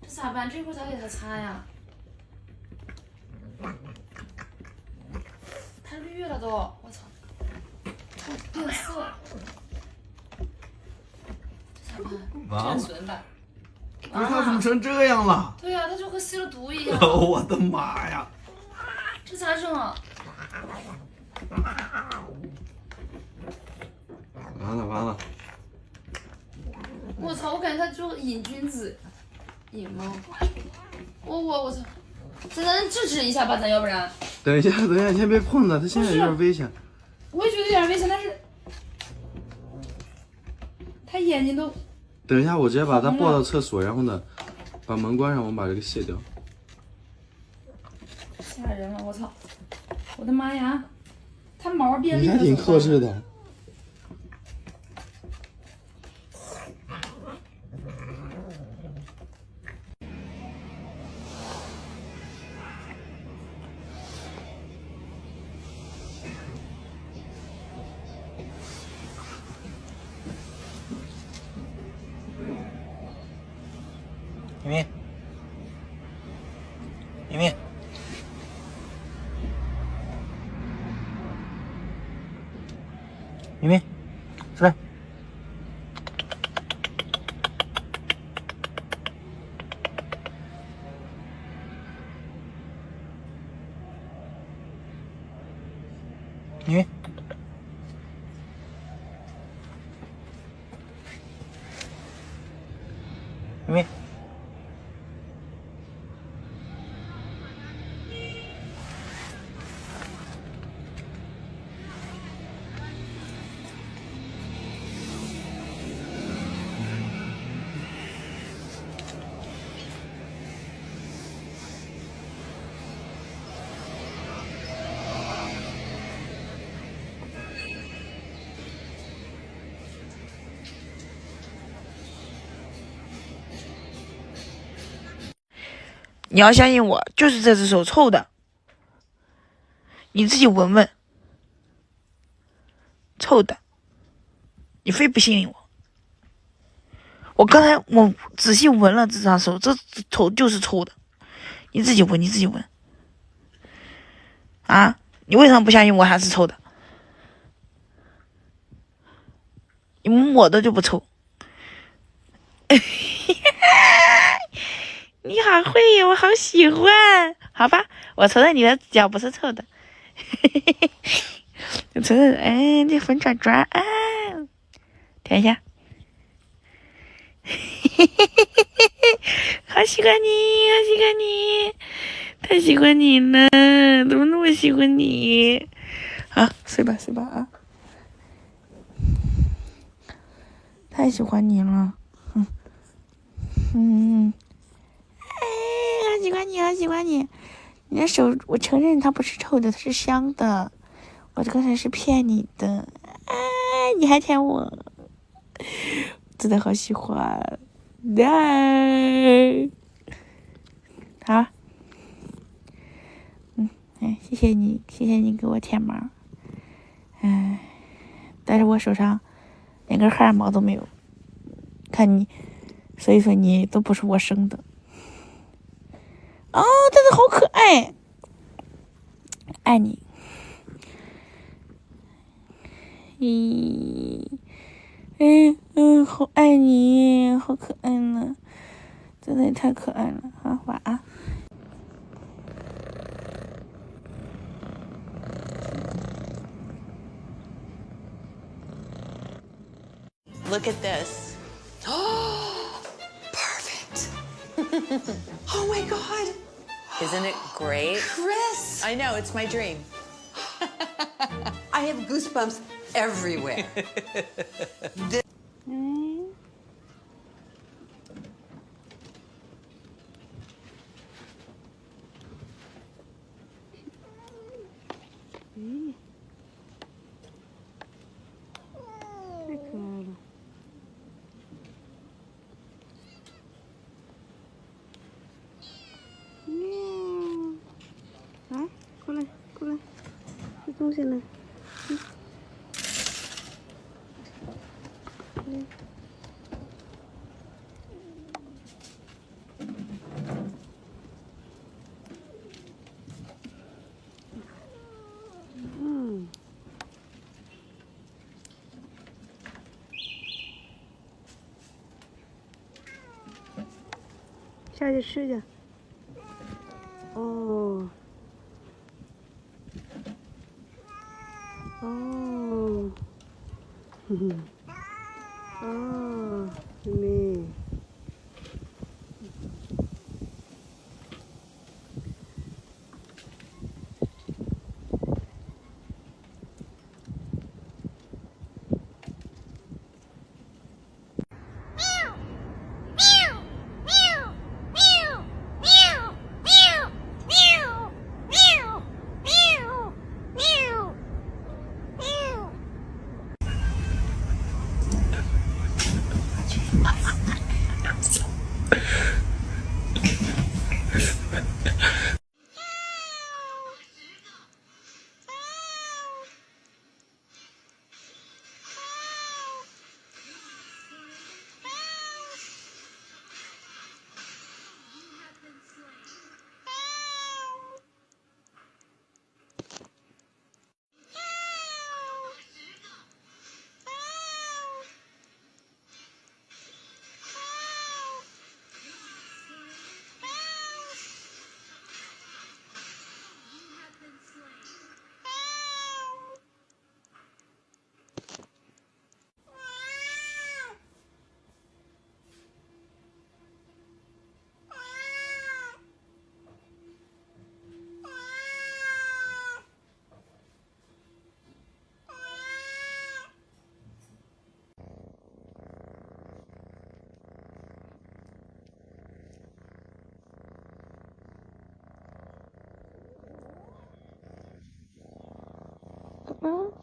这咋办？这会儿咋给它擦呀？它绿了都，我操！变色，这咋办？完了，损吧。不是它怎么成这样了？对呀、它就和吸了毒一样。我的妈呀！这咋整啊？完了完了！我操！我感觉它就瘾君子，瘾猫。我操！咱制止一下吧，咱要不然。等一下，你先别碰它，它现在有点危险。我也觉得有点危险，但是它眼睛都……等一下，我直接把它抱到厕所，然后呢，把门关上，我们把这个卸掉。吓人了！我操！我的妈呀！它毛变绿了。你还挺克制的。明明，明明，明明，出来。明明，明明。你要相信我，就是这只手臭的，你自己闻闻，臭的，你非不信我。我刚才我仔细闻了这张手，这头就是臭的，你自己闻，你自己闻。啊，你为什么不相信我还是臭的？你抹的就不臭。你好会呀，我好喜欢。好吧，我承认你的脚不是臭的。我承认，哎，这粉爪爪啊，舔一下。好喜欢你，好喜欢你，太喜欢你了，怎么那么喜欢你？好，睡吧睡吧啊，太喜欢你了，哎，好喜欢你，好喜欢你。你的手，我承认它不是臭的，它是香的。我刚才是骗你的，哎，你还舔我，真的好喜欢。哎，好，哎，谢谢你，谢谢你给我舔毛。哎，但是我手上连根汗毛都没有，看你，所以说你都不是我生的。哦，真的好可爱，爱你。好爱你，好可爱呢，真的太可爱了。好，晚安。Look at this. Oh, perfect. Oh my God. Isn't it great? Chris. I know, it's my dream. I have goosebumps everywhere. 下去吃去。哦。哦。哼哼。哦，妹妹。嗯。